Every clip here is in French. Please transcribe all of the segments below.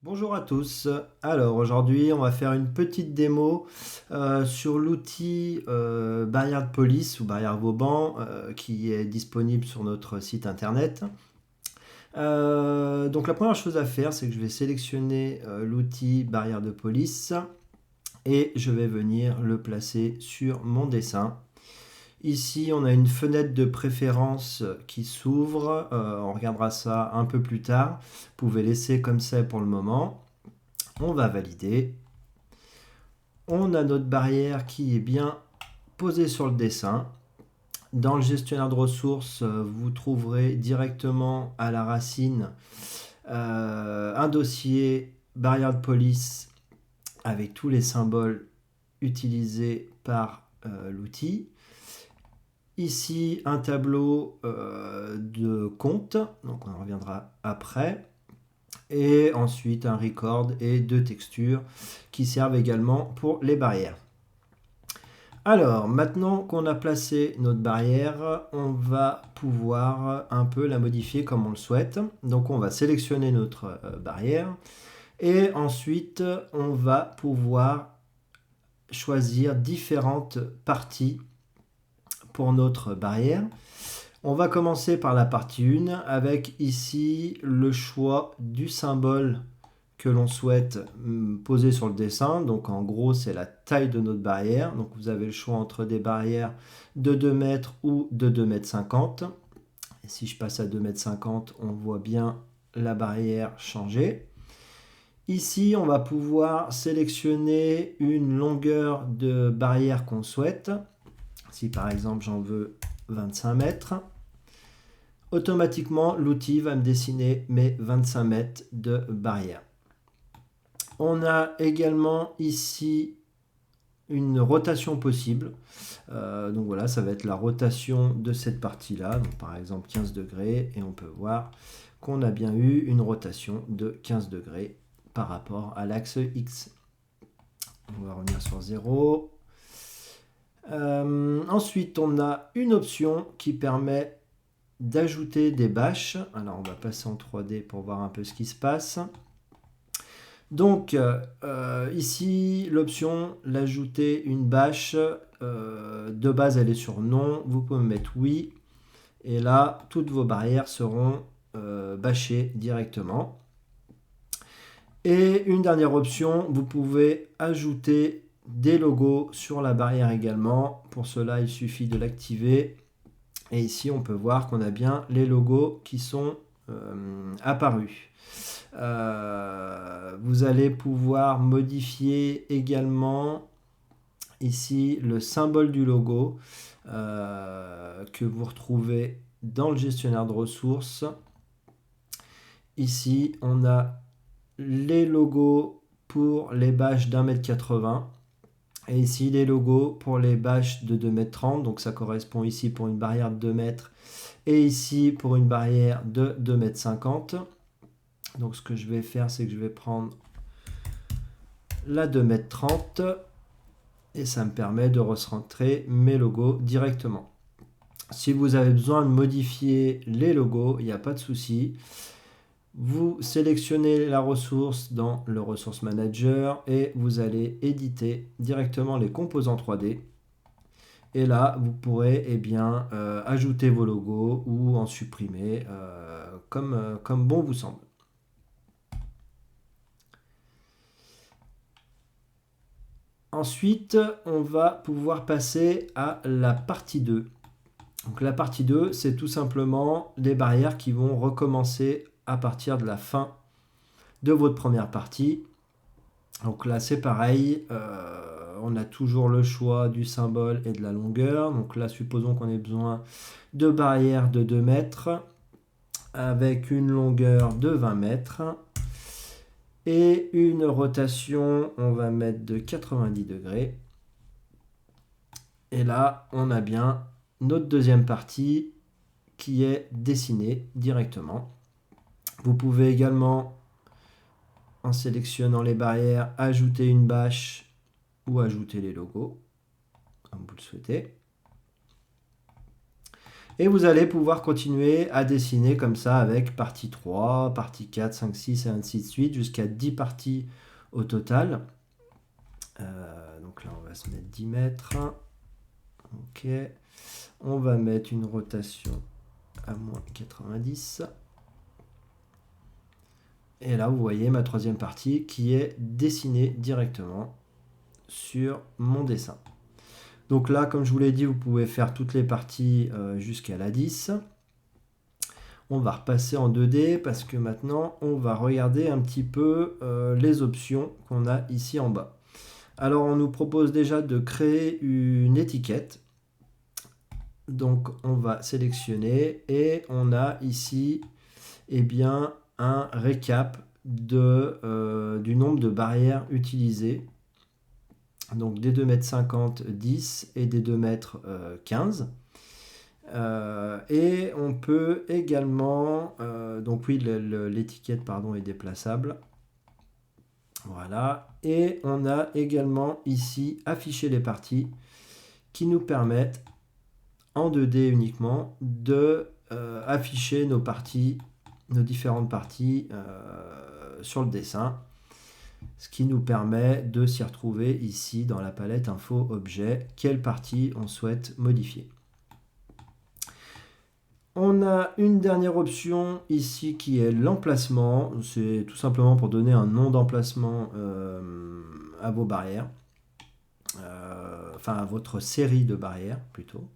Bonjour à tous. Alors aujourd'hui, on va faire une petite démo sur l'outil barrière de police ou barrière Vauban qui est disponible sur notre site internet. Donc la première chose à faire, c'est que je vais sélectionner l'outil barrière de police et je vais venir le placer sur mon dessin. Ici, on a une fenêtre de préférence qui s'ouvre. On regardera ça un peu plus tard. Vous pouvez laisser comme ça pour le moment. On va valider. On a notre barrière qui est bien posée sur le dessin. Dans le gestionnaire de ressources, vous trouverez directement à la racine un dossier barrière de police avec tous les symboles utilisés par l'outil. Ici, un tableau de compte, donc on en reviendra après. Et ensuite, un record et deux textures qui servent également pour les barrières. Alors, maintenant qu'on a placé notre barrière, on va pouvoir un peu la modifier comme on le souhaite. Donc, on va sélectionner notre barrière et ensuite, on va pouvoir choisir différentes parties pour notre barrière. On va commencer par la partie 1 avec ici le choix du symbole que l'on souhaite poser sur le dessin. Donc en gros, c'est la taille de notre barrière. Donc vous avez le choix entre des barrières de 2 mètres ou de 2,50 m. Et si je passe à 2,50 m, on voit bien la barrière changer. Ici, on va pouvoir sélectionner une longueur de barrière qu'on souhaite. Si par exemple j'en veux 25 mètres, automatiquement l'outil va me dessiner mes 25 mètres de barrière. On a également ici une rotation possible. Donc voilà, ça va être la rotation de cette partie-là. Donc par exemple 15 degrés. Et on peut voir qu'on a bien eu une rotation de 15 degrés par rapport à l'axe X. On va revenir sur 0. Ensuite, on a une option qui permet d'ajouter des bâches. Alors on va passer en 3D pour voir un peu ce qui se passe. Donc ici l'option l'ajouter une bâche, de base elle est sur non, vous pouvez mettre oui et là toutes vos barrières seront bâchées directement. Et une dernière option, vous pouvez ajouter des logos sur la barrière également. Pour cela il suffit de l'activer et ici on peut voir qu'on a bien les logos qui sont apparus. Vous allez pouvoir modifier également ici le symbole du logo que vous retrouvez dans le gestionnaire de ressources. Ici, on a les logos pour les bâches d'1,80 m et ici les logos pour les bâches de 2,30 m. Donc ça correspond ici pour une barrière de 2 mètres et ici pour une barrière de 2,50 m. Donc ce que je vais faire, c'est que je vais prendre la 2,30 m et ça me permet de recentrer mes logos directement. Si vous avez besoin de modifier les logos, il n'y a pas de souci. Vous sélectionnez la ressource dans le Resource Manager et vous allez éditer directement les composants 3D. Et là, vous pourrez ajouter vos logos ou en supprimer comme bon vous semble. Ensuite, on va pouvoir passer à la partie 2. Donc la partie 2, c'est tout simplement les barrières qui vont recommencer à partir de la fin de votre première partie. Donc là, c'est pareil. On a toujours le choix du symbole et de la longueur. Donc là, supposons qu'on ait besoin de barrières de 2 mètres avec une longueur de 20 mètres. Et une rotation, on va mettre de 90 degrés. Et là, on a bien notre deuxième partie qui est dessinée directement. Vous pouvez également, en sélectionnant les barrières, ajouter une bâche ou ajouter les logos, comme vous le souhaitez. Et vous allez pouvoir continuer à dessiner comme ça avec partie 3, partie 4, 5, 6 et ainsi de suite, jusqu'à 10 parties au total. Donc là, on va se mettre 10 mètres. Ok. On va mettre une rotation à moins 90. Et là, vous voyez ma troisième partie qui est dessinée directement sur mon dessin. Donc là, comme je vous l'ai dit, vous pouvez faire toutes les parties jusqu'à la 10. On va repasser en 2D parce que maintenant, on va regarder un petit peu les options qu'on a ici en bas. Alors, on nous propose déjà de créer une étiquette. Donc, on va sélectionner et on a ici eh bien, un récap du nombre de barrières utilisées. Donc des 2,50 m 10 et des 2,15 m 15. Et on peut également, donc oui, l'étiquette est déplaçable. Voilà. Et on a également ici affiché les parties qui nous permettent en 2D uniquement de afficher nos différentes parties sur le dessin, ce qui nous permet de s'y retrouver ici dans la palette info objet, quelle partie on souhaite modifier. On a une dernière option ici qui est l'emplacement. C'est tout simplement pour donner un nom d'emplacement à vos barrières, enfin à votre série de barrières plutôt.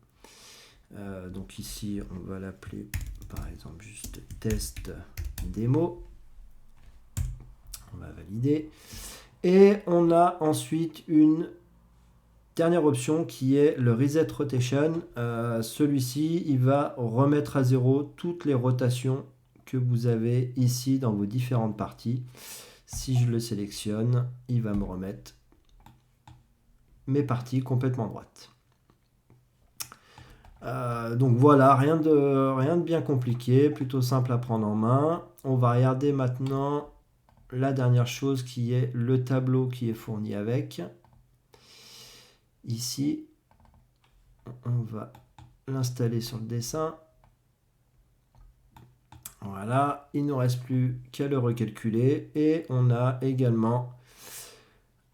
Donc ici on va l'appeler par exemple juste test démo. On va valider. Et on a ensuite une dernière option qui est le Reset Rotation. Celui-ci, il va remettre à zéro toutes les rotations que vous avez ici dans vos différentes parties. Si je le sélectionne, il va me remettre mes parties complètement droites. Donc voilà, rien de bien compliqué, plutôt simple à prendre en main. On va regarder maintenant la dernière chose qui est le tableau qui est fourni avec. Ici, on va l'installer sur le dessin. Voilà, il ne nous reste plus qu'à le recalculer et on a également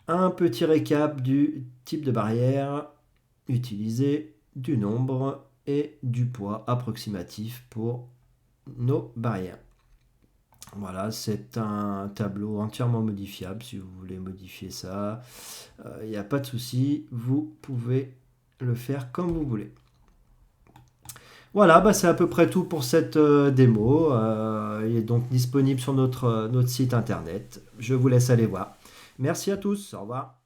un petit récap du type de barrière utilisé, du nombre et du poids approximatif pour nos barrières. Voilà, c'est un tableau entièrement modifiable. Si vous voulez modifier ça, il n'y a pas de souci. Vous pouvez le faire comme vous voulez. Voilà, c'est à peu près tout pour cette démo. Il est donc disponible sur notre site internet. Je vous laisse aller voir. Merci à tous. Au revoir.